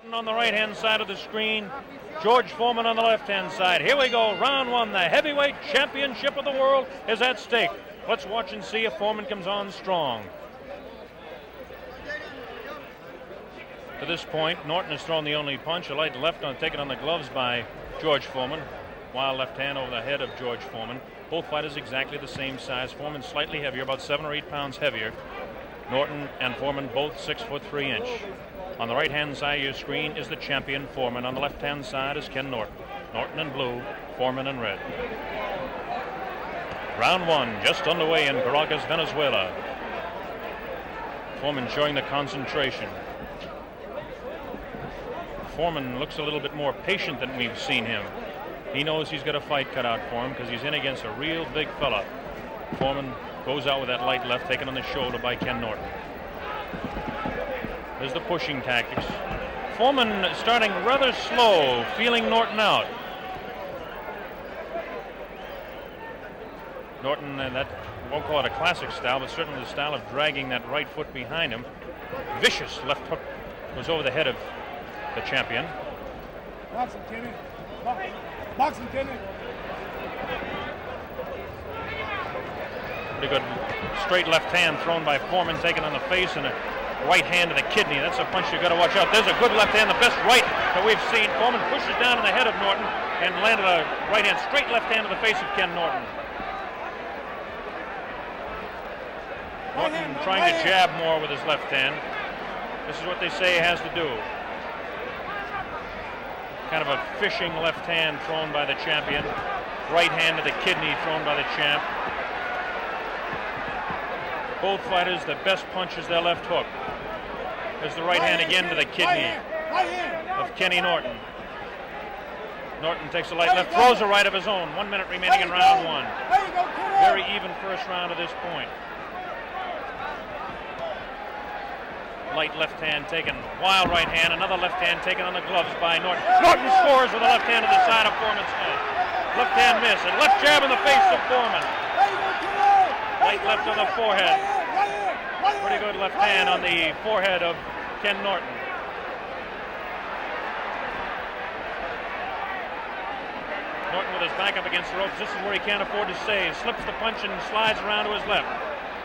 Norton on the right-hand side of the screen, George Foreman on the left-hand side. Here we go, round one. The heavyweight championship of the world is at stake. Let's watch and see if Foreman comes on strong. To this point, Norton has thrown the only punch, a light left on taken on the gloves by George Foreman. Wild left hand over the head of George Foreman. Both fighters exactly the same size. Foreman slightly heavier, about 7 or 8 pounds heavier. Norton and Foreman both 6'3". On the right-hand side of your screen is the champion Foreman. On the left-hand side is Ken Norton. Norton in blue, Foreman in red. Round one just underway in Caracas, Venezuela. Foreman showing the concentration. Foreman looks a little bit more patient than we've seen him. He knows he's got a fight cut out for him because he's in against a real big fella. Foreman goes out with that light left taken on the shoulder by Ken Norton. There's the pushing tactics. Foreman starting rather slow, feeling Norton out. Norton, that won't call it a classic style, but certainly the style of dragging that right foot behind him. Vicious left hook was over the head of the champion. Boxing, Kenny. Boxing, Kenny. Pretty good straight left hand thrown by Foreman, taken on the face, and a right hand to the kidney. That's a punch you've got to watch out. There's a good left hand, the best right that we've seen. Foreman pushes down on the head of Norton and landed a right hand, straight left hand to the face of Ken Norton. Norton trying to jab more with his left hand. This is what they say he has to do. Kind of a fishing left hand thrown by the champion. Right hand to the kidney thrown by the champ. Both fighters, the best punch is their left hook. There's the right hand again to the kidney of Kenny Norton. Norton takes a light left, throws a right of his own. 1 minute remaining in round one. Very even first round at this point. Light left hand taken, wild right hand, another left hand taken on the gloves by Norton. Norton scores with a left hand to the side of Foreman's head. Left hand miss, and left jab in the face of Foreman. Light left on the forehead. Pretty good left hand on the forehead of Ken Norton. Norton with his back up against the ropes. This is where he can't afford to stay. Slips the punch and slides around to his left.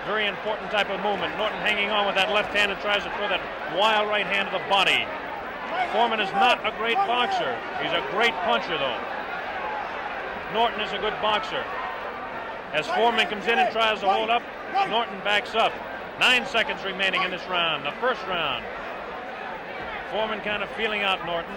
Very important type of movement. Norton hanging on with that left hand and tries to throw that wild right hand to the body. Foreman is not a great boxer. He's a great puncher, though. Norton is a good boxer. As Foreman comes in and tries to hold up, Norton backs up. 9 seconds remaining in this round, the first round. Foreman kind of feeling out Norton.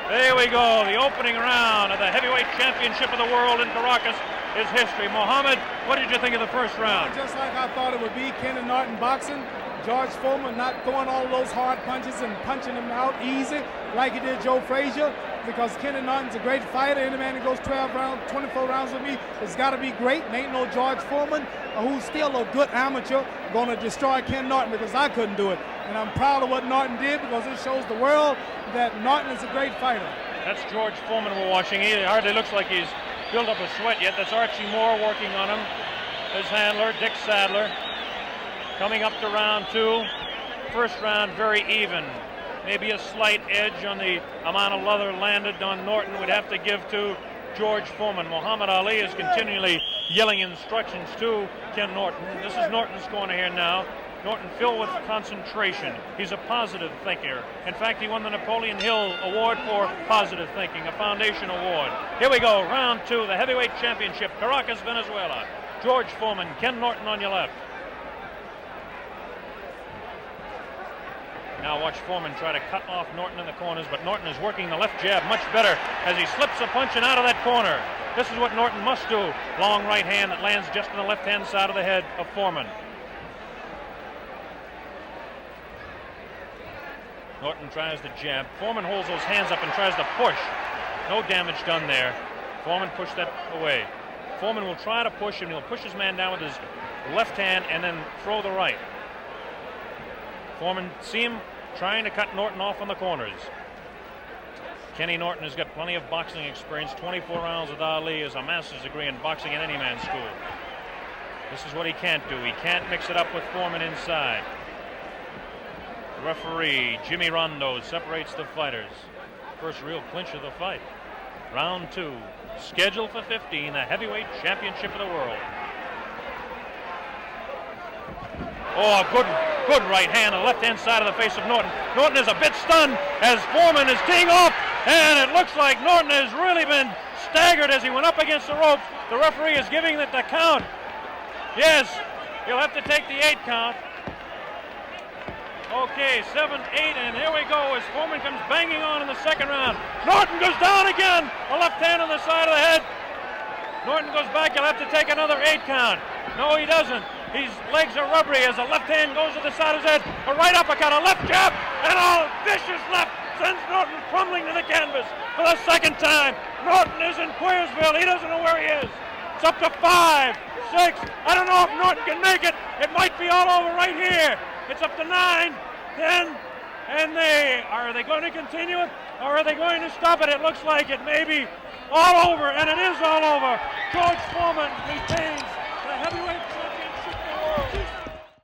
There we go, the opening round of the heavyweight championship of the world in Caracas is history. Mohammed, what did you think of the first round? Just like I thought it would be, Kenny Norton boxing. George Foreman not throwing all those hard punches and punching them out easy like he did Joe Frazier, because Kenny Norton's a great fighter. Any man that goes 12 rounds, 24 rounds with me has got to be great. And ain't no George Foreman, who's still a good amateur, going to destroy Ken Norton, because I couldn't do it. And I'm proud of what Norton did, because it shows the world that Norton is a great fighter. That's George Foreman we're watching. He hardly looks like he's built up a sweat yet. That's Archie Moore working on him. His handler, Dick Sadler. Coming up to round two. First round very even. Maybe a slight edge on the amount of leather landed on Norton would have to give to George Foreman. Muhammad Ali is continually yelling instructions to Ken Norton. This is Norton's corner here now. Norton filled with concentration. He's a positive thinker. In fact, he won the Napoleon Hill Award for positive thinking, a foundation award. Here we go, round two, the heavyweight championship, Caracas, Venezuela. George Foreman, Ken Norton on your left. Now watch Foreman try to cut off Norton in the corners, but Norton is working the left jab much better as he slips a punch and out of that corner. This is what Norton must do. Long right hand that lands just on the left-hand side of the head of Foreman. Norton tries to jab. Foreman holds those hands up and tries to push. No damage done there. Foreman pushed that away. Foreman will try to push him. He'll push his man down with his left hand and then throw the right. Foreman, see him trying to cut Norton off on the corners. Kenny Norton has got plenty of boxing experience. 24 rounds with Ali, is a master's degree in boxing at any man's school. This is what he can't do. He can't mix it up with Foreman inside. Referee Jimmy Rondo separates the fighters. First real clinch of the fight. Round 2, scheduled for 15, the heavyweight championship of the world. Oh, good right hand on the left-hand side of the face of Norton. Norton is a bit stunned as Foreman is teeing off, and it looks like Norton has really been staggered as he went up against the ropes. The referee is giving it the count. Yes, he'll have to take the 8 count. Okay, 7, 8, and here we go as Foreman comes banging on in the second round. Norton goes down again. A left hand on the side of the head. Norton goes back. He'll have to take another 8 count. No, he doesn't. His legs are rubbery as a left hand goes to the side of his head. A right uppercut, a left jab, and a vicious left sends Norton crumbling to the canvas for the second time. Norton is in Queersville. He doesn't know where he is. It's up to 5, 6. I don't know if Norton can make it. It might be all over right here. It's up to 9, 10, and are they going to continue it, or are they going to stop it? It looks like it may be all over, and it is all over. George Foreman, the